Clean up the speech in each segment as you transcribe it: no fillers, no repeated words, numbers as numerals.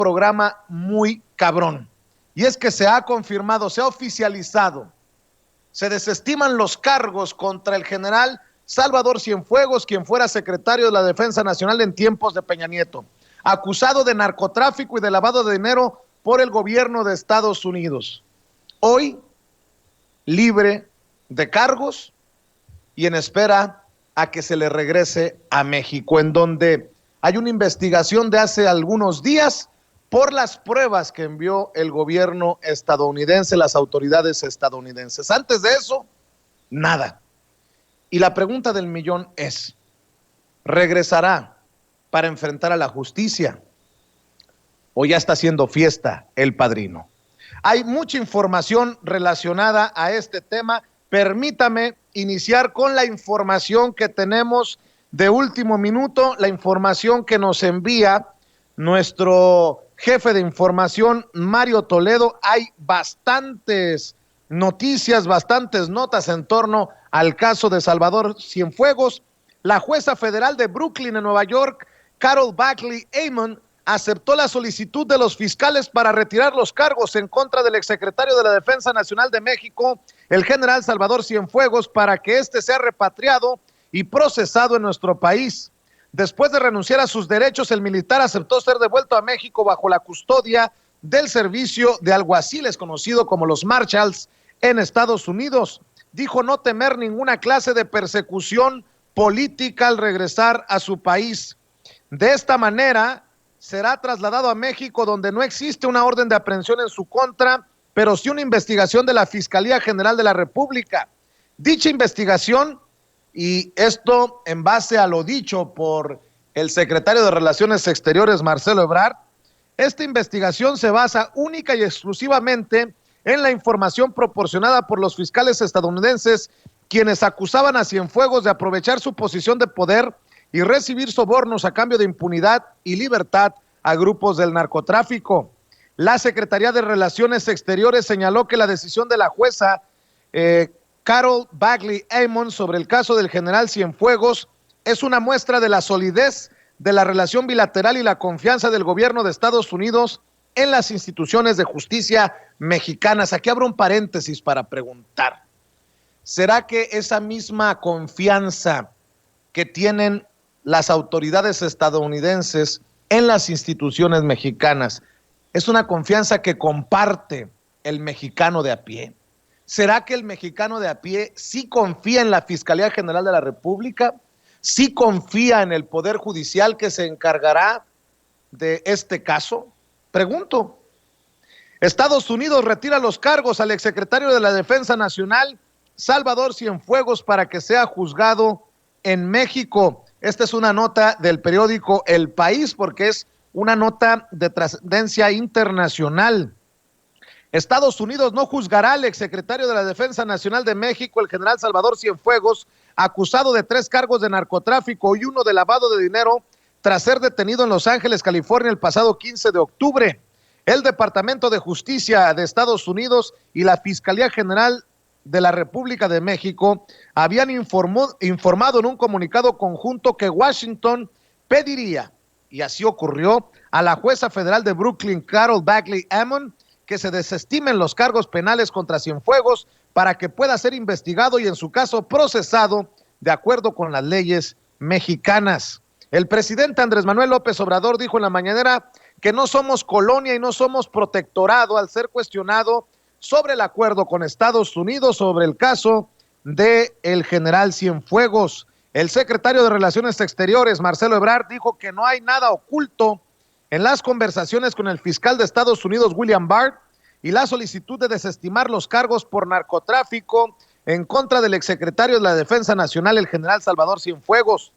programa muy cabrón. Y es que se ha confirmado, se ha oficializado, se desestiman los cargos contra el general Salvador Cienfuegos, quien fuera secretario de la Defensa Nacional en tiempos de Peña Nieto, acusado de narcotráfico y de lavado de dinero por el gobierno de Estados Unidos. Hoy, libre de cargos y en espera a que se le regrese a México, en donde hay una investigación de hace algunos días por las pruebas que envió el gobierno estadounidense, las autoridades estadounidenses. Antes de eso, nada. Y la pregunta del millón es, ¿regresará para enfrentar a la justicia o ya está haciendo fiesta el padrino? Hay mucha información relacionada a este tema. Permítame iniciar con la información que tenemos de último minuto, la información que nos envía nuestro jefe de información, Mario Toledo. Hay bastantes noticias, bastantes notas en torno al caso de Salvador Cienfuegos. La jueza federal de Brooklyn, en Nueva York, Carol Bagley Amon, aceptó la solicitud de los fiscales para retirar los cargos en contra del exsecretario de la Defensa Nacional de México, el general Salvador Cienfuegos, para que éste sea repatriado y procesado en nuestro país. Después de renunciar a sus derechos, el militar aceptó ser devuelto a México bajo la custodia del servicio de alguaciles, conocido como los Marshalls, en Estados Unidos. Dijo no temer ninguna clase de persecución política al regresar a su país. De esta manera, será trasladado a México, donde no existe una orden de aprehensión en su contra, pero sí una investigación de la Fiscalía General de la República. Dicha investigación, y esto en base a lo dicho por el secretario de Relaciones Exteriores, Marcelo Ebrard, esta investigación se basa única y exclusivamente en la información proporcionada por los fiscales estadounidenses, quienes acusaban a Cienfuegos de aprovechar su posición de poder y recibir sobornos a cambio de impunidad y libertad a grupos del narcotráfico. La Secretaría de Relaciones Exteriores señaló que la decisión de la jueza Carol Bagley Amon sobre el caso del general Cienfuegos es una muestra de la solidez de la relación bilateral y la confianza del gobierno de Estados Unidos en las instituciones de justicia mexicanas. Aquí abro un paréntesis para preguntar, ¿será que esa misma confianza que tienen las autoridades estadounidenses en las instituciones mexicanas es una confianza que comparte el mexicano de a pie? ¿Será que el mexicano de a pie sí confía en la Fiscalía General de la República? ¿Sí confía en el Poder Judicial que se encargará de este caso? Pregunto. Estados Unidos retira los cargos al exsecretario de la Defensa Nacional, Salvador Cienfuegos, para que sea juzgado en México. Esta es una nota del periódico El País, porque es una nota de trascendencia internacional. Estados Unidos no juzgará al exsecretario de la Defensa Nacional de México, el general Salvador Cienfuegos, acusado de 3 cargos de narcotráfico y 1 de lavado de dinero, tras ser detenido en Los Ángeles, California, el pasado 15 de octubre. El Departamento de Justicia de Estados Unidos y la Fiscalía General de la República de México habían informado en un comunicado conjunto que Washington pediría, y así ocurrió, a la jueza federal de Brooklyn, Carol Bagley Amon, que se desestimen los cargos penales contra Cienfuegos para que pueda ser investigado y en su caso procesado de acuerdo con las leyes mexicanas. El presidente Andrés Manuel López Obrador dijo en la mañanera que no somos colonia y no somos protectorado al ser cuestionado sobre el acuerdo con Estados Unidos sobre el caso de el general Cienfuegos. El secretario de Relaciones Exteriores, Marcelo Ebrard, dijo que no hay nada oculto en las conversaciones con el fiscal de Estados Unidos, William Barr, y la solicitud de desestimar los cargos por narcotráfico en contra del exsecretario de la Defensa Nacional, el general Salvador Cienfuegos.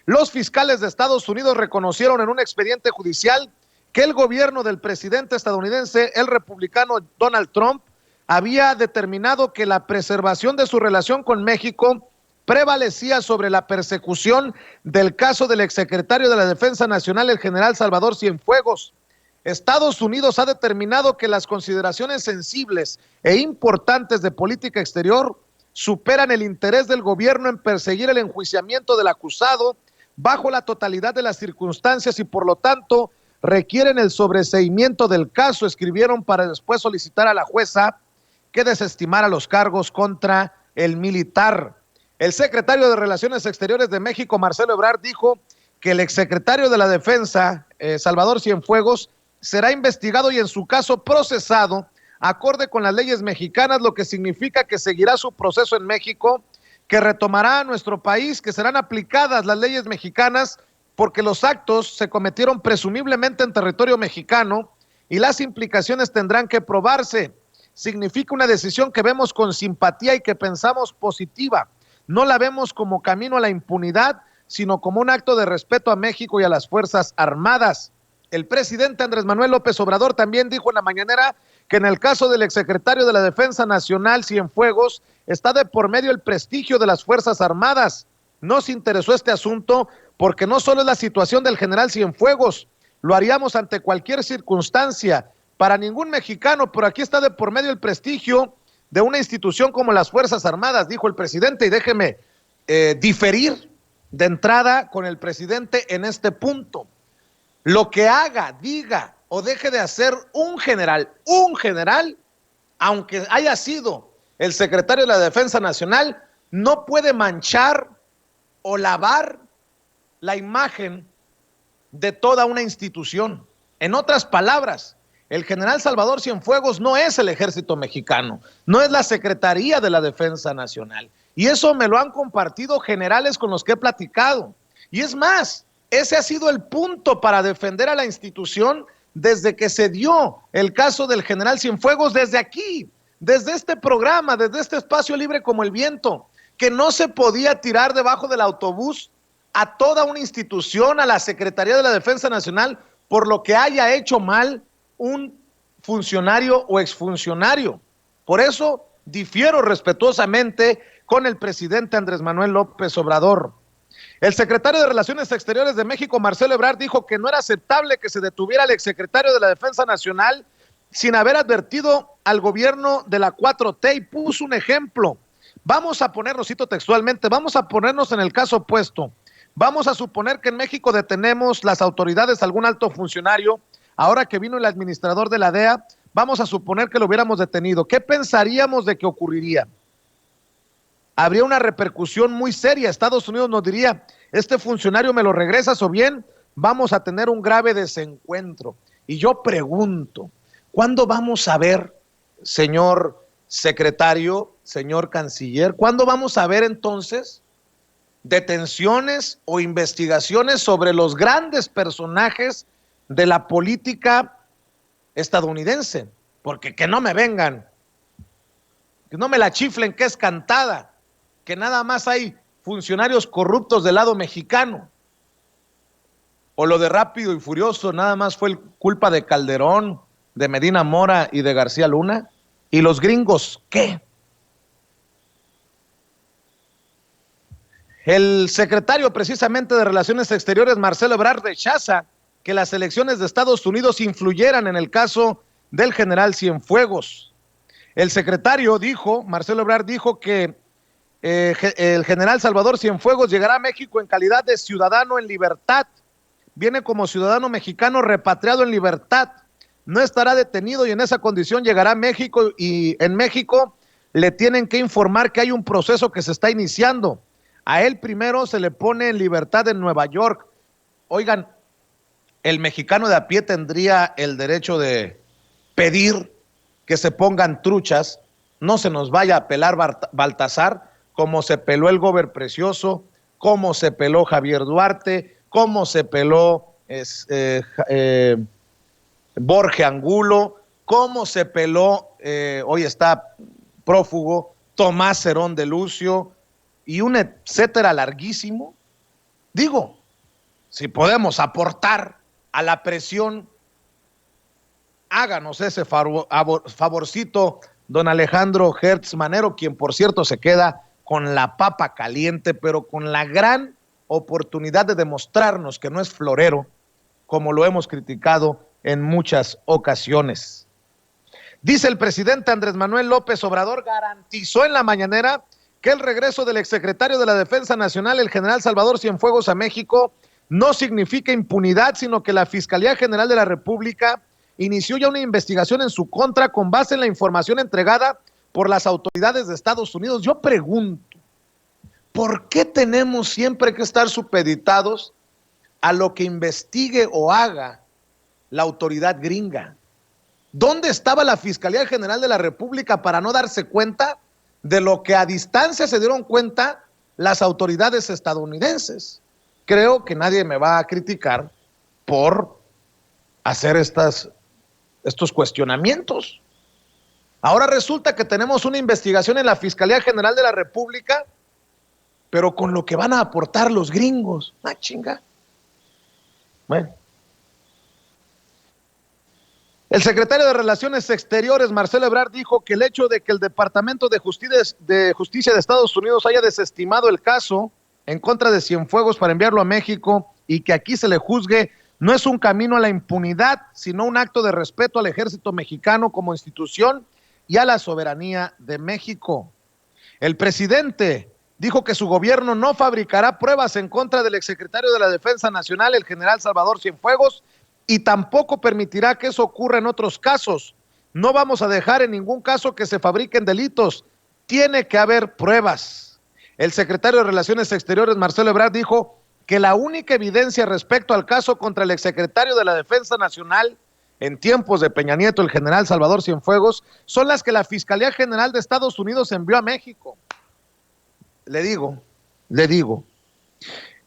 Los fiscales de Estados Unidos reconocieron en un expediente judicial que el gobierno del presidente estadounidense, el republicano Donald Trump, había determinado que la preservación de su relación con México prevalecía sobre la persecución del caso del exsecretario de la Defensa Nacional, el general Salvador Cienfuegos. Estados Unidos ha determinado que las consideraciones sensibles e importantes de política exterior superan el interés del gobierno en perseguir el enjuiciamiento del acusado bajo la totalidad de las circunstancias y por lo tanto requieren el sobreseimiento del caso, escribieron para después solicitar a la jueza que desestimara los cargos contra el militar. El secretario de Relaciones Exteriores de México, Marcelo Ebrard, dijo que el exsecretario de la Defensa, Salvador Cienfuegos, será investigado y en su caso procesado acorde con las leyes mexicanas, lo que significa que seguirá su proceso en México, que retomará a nuestro país, que serán aplicadas las leyes mexicanas porque los actos se cometieron presumiblemente en territorio mexicano y las implicaciones tendrán que probarse. Significa una decisión que vemos con simpatía y que pensamos positiva. No la vemos como camino a la impunidad, sino como un acto de respeto a México y a las Fuerzas Armadas. El presidente Andrés Manuel López Obrador también dijo en la mañanera que en el caso del exsecretario de la Defensa Nacional, Cienfuegos, está de por medio el prestigio de las Fuerzas Armadas. Nos interesó este asunto porque no solo es la situación del general Cienfuegos, lo haríamos ante cualquier circunstancia, para ningún mexicano, pero aquí está de por medio el prestigio de una institución como las Fuerzas Armadas, dijo el presidente, y déjeme diferir de entrada con el presidente en este punto. Lo que haga, diga o deje de hacer un general, aunque haya sido el secretario de la Defensa Nacional, no puede manchar o lavar la imagen de toda una institución. En otras palabras, el general Salvador Cienfuegos no es el Ejército Mexicano, no es la Secretaría de la Defensa Nacional. Y eso me lo han compartido generales con los que he platicado. Y es más, ese ha sido el punto para defender a la institución desde que se dio el caso del general Cienfuegos, desde aquí, desde este programa, desde este espacio libre como el viento, que no se podía tirar debajo del autobús a toda una institución, a la Secretaría de la Defensa Nacional, por lo que haya hecho mal un funcionario o exfuncionario. Por eso difiero respetuosamente con el presidente Andrés Manuel López Obrador. El secretario de Relaciones Exteriores de México, Marcelo Ebrard, dijo que no era aceptable que se detuviera al exsecretario de la Defensa Nacional sin haber advertido al gobierno de la 4T y puso un ejemplo. Vamos a ponernos, cito textualmente, vamos a ponernos en el caso opuesto. Vamos a suponer que en México detenemos las autoridades a algún alto funcionario. Ahora que vino el administrador de la DEA, vamos a suponer que lo hubiéramos detenido. ¿Qué pensaríamos de que ocurriría? Habría una repercusión muy seria. Estados Unidos nos diría, este funcionario me lo regresas o bien vamos a tener un grave desencuentro. Y yo pregunto, ¿cuándo vamos a ver, señor secretario, señor canciller, cuándo vamos a ver entonces detenciones o investigaciones sobre los grandes personajes de la política estadounidense? Porque que no me vengan, que no me la chiflen que es cantada, que nada más hay funcionarios corruptos del lado mexicano, o lo de Rápido y Furioso nada más fue culpa de Calderón, de Medina Mora y de García Luna, y los gringos, ¿qué? El secretario precisamente de Relaciones Exteriores, Marcelo Ebrard, rechaza que las elecciones de Estados Unidos influyeran en el caso del general Cienfuegos. El secretario dijo, Marcelo Ebrard dijo que el general Salvador Cienfuegos llegará a México en calidad de ciudadano en libertad. Viene como ciudadano mexicano repatriado en libertad. No estará detenido y en esa condición llegará a México, y en México le tienen que informar que hay un proceso que se está iniciando. A él primero se le pone en libertad en Nueva York. Oigan, el mexicano de a pie tendría el derecho de pedir que se pongan truchas, no se nos vaya a pelar Baltasar, como se peló el Gober Precioso, como se peló Javier Duarte, como se peló Borge Angulo, como se peló, hoy está prófugo, Tomás Herón de Lucio, y un etcétera larguísimo. Digo, si podemos aportar a la presión, háganos ese favorcito, don Alejandro Gertz Manero, quien por cierto se queda con la papa caliente, pero con la gran oportunidad de demostrarnos que no es florero, como lo hemos criticado en muchas ocasiones. Dice el presidente Andrés Manuel López Obrador, garantizó en la mañanera que el regreso del exsecretario de la Defensa Nacional, el general Salvador Cienfuegos, a México no significa impunidad, sino que la Fiscalía General de la República inició ya una investigación en su contra con base en la información entregada por las autoridades de Estados Unidos. Yo pregunto, ¿por qué tenemos siempre que estar supeditados a lo que investigue o haga la autoridad gringa? ¿Dónde estaba la Fiscalía General de la República para no darse cuenta de lo que a distancia se dieron cuenta las autoridades estadounidenses? Creo que nadie me va a criticar por hacer estos cuestionamientos. Ahora resulta que tenemos una investigación en la Fiscalía General de la República, pero con lo que van a aportar los gringos. Ah, chinga. Bueno. El secretario de Relaciones Exteriores, Marcelo Ebrard, dijo que el hecho de que el Departamento de Justicia de Estados Unidos haya desestimado el caso en contra de Cienfuegos para enviarlo a México y que aquí se le juzgue no es un camino a la impunidad, sino un acto de respeto al ejército mexicano como institución y a la soberanía de México. El presidente dijo que su gobierno no fabricará pruebas en contra del exsecretario de la Defensa Nacional, el general Salvador Cienfuegos, y tampoco permitirá que eso ocurra en otros casos. No vamos a dejar en ningún caso que se fabriquen delitos. Tiene que haber pruebas. El secretario de Relaciones Exteriores, Marcelo Ebrard, dijo que la única evidencia respecto al caso contra el exsecretario de la Defensa Nacional en tiempos de Peña Nieto, el general Salvador Cienfuegos, son las que la Fiscalía General de Estados Unidos envió a México. Le digo.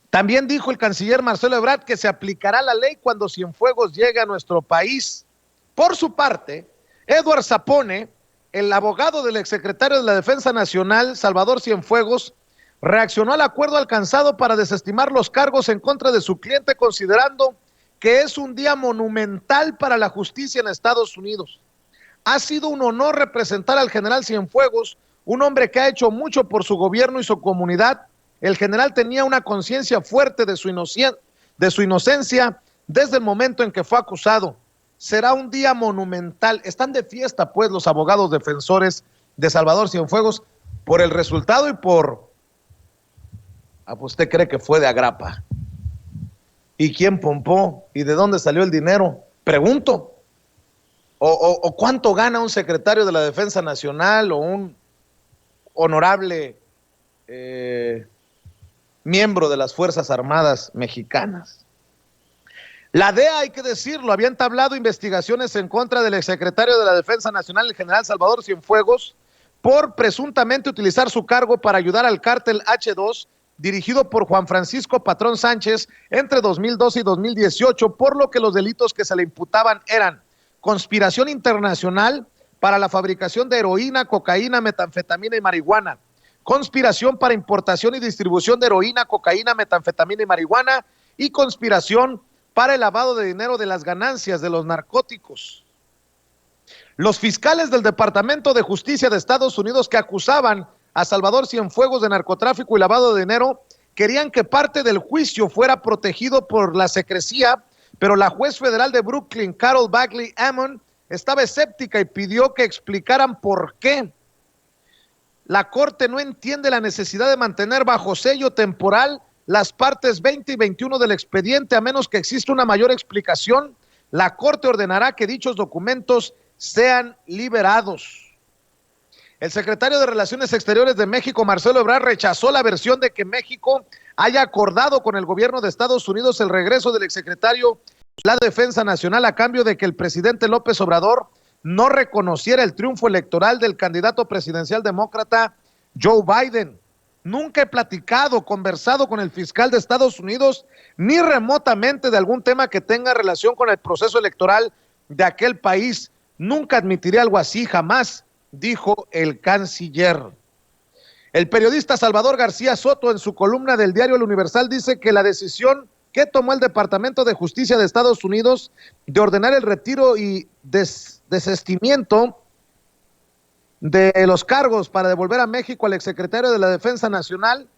También dijo el canciller Marcelo Ebrard que se aplicará la ley cuando Cienfuegos llegue a nuestro país. Por su parte, Edward Sapone, el abogado del exsecretario de la Defensa Nacional, Salvador Cienfuegos, reaccionó al acuerdo alcanzado para desestimar los cargos en contra de su cliente, considerando que es un día monumental para la justicia en Estados Unidos. Ha sido un honor representar al general Cienfuegos, un hombre que ha hecho mucho por su gobierno y su comunidad. El general tenía una conciencia fuerte de su inocencia desde el momento en que fue acusado. Será un día monumental. Están de fiesta, pues, los abogados defensores de Salvador Cienfuegos por el resultado y por... pues usted cree que fue de agrapa. ¿Y quién pompó? ¿Y de dónde salió el dinero? Pregunto. ¿O cuánto gana un secretario de la Defensa Nacional o un honorable miembro de las Fuerzas Armadas mexicanas? La DEA, hay que decirlo, había entablado investigaciones en contra del exsecretario de la Defensa Nacional, el general Salvador Cienfuegos, por presuntamente utilizar su cargo para ayudar al cártel H2, dirigido por Juan Francisco Patrón Sánchez entre 2012 y 2018, por lo que los delitos que se le imputaban eran conspiración internacional para la fabricación de heroína, cocaína, metanfetamina y marihuana, conspiración para importación y distribución de heroína, cocaína, metanfetamina y marihuana, y conspiración para el lavado de dinero de las ganancias de los narcóticos. Los fiscales del Departamento de Justicia de Estados Unidos que acusaban a Salvador Cienfuegos de narcotráfico y lavado de dinero querían que parte del juicio fuera protegido por la secrecía, pero la juez federal de Brooklyn, Carol Bagley Ammon, estaba escéptica y pidió que explicaran por qué. La Corte no entiende la necesidad de mantener bajo sello temporal las partes 20 y 21 del expediente, a menos que exista una mayor explicación. La Corte ordenará que dichos documentos sean liberados. El secretario de Relaciones Exteriores de México, Marcelo Ebrard, rechazó la versión de que México haya acordado con el gobierno de Estados Unidos el regreso del exsecretario de la Defensa Nacional a cambio de que el presidente López Obrador no reconociera el triunfo electoral del candidato presidencial demócrata Joe Biden. Nunca he conversado con el fiscal de Estados Unidos, ni remotamente de algún tema que tenga relación con el proceso electoral de aquel país. Nunca admitiré algo así, jamás, dijo el canciller. El periodista Salvador García Soto, en su columna del diario El Universal, dice que la decisión que tomó el Departamento de Justicia de Estados Unidos de ordenar el retiro y desistimiento de los cargos para devolver a México al exsecretario de la Defensa Nacional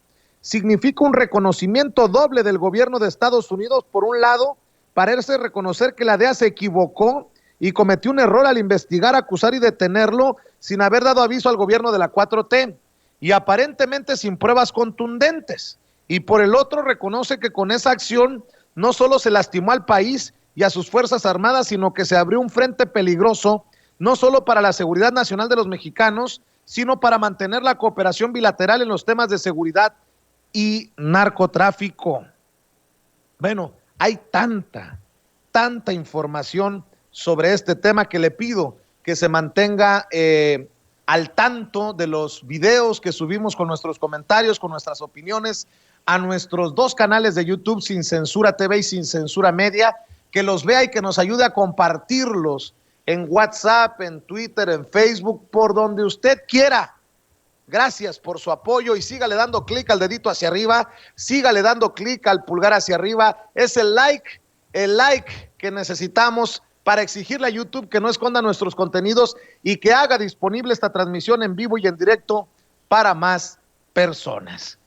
significa un reconocimiento doble del gobierno de Estados Unidos. Por un lado, parece reconocer que la DEA se equivocó y cometió un error al investigar, acusar y detenerlo sin haber dado aviso al gobierno de la 4T y aparentemente sin pruebas contundentes. y por el otro reconoce que con esa acción no solo se lastimó al país y a sus Fuerzas Armadas, sino que se abrió un frente peligroso, no solo para la seguridad nacional de los mexicanos, sino para mantener la cooperación bilateral en los temas de seguridad y narcotráfico. Bueno, hay tanta información sobre este tema que le pido que se mantenga al tanto de los videos que subimos con nuestros comentarios, con nuestras opiniones, a nuestros 2 canales de YouTube, Sin Censura TV y Sin Censura Media, que los vea y que nos ayude a compartirlos en WhatsApp, en Twitter, en Facebook, por donde usted quiera. Gracias por su apoyo y sígale dando clic al dedito hacia arriba, sígale dando clic al pulgar hacia arriba. Es el like que necesitamos para exigirle a YouTube que no esconda nuestros contenidos y que haga disponible esta transmisión en vivo y en directo para más personas.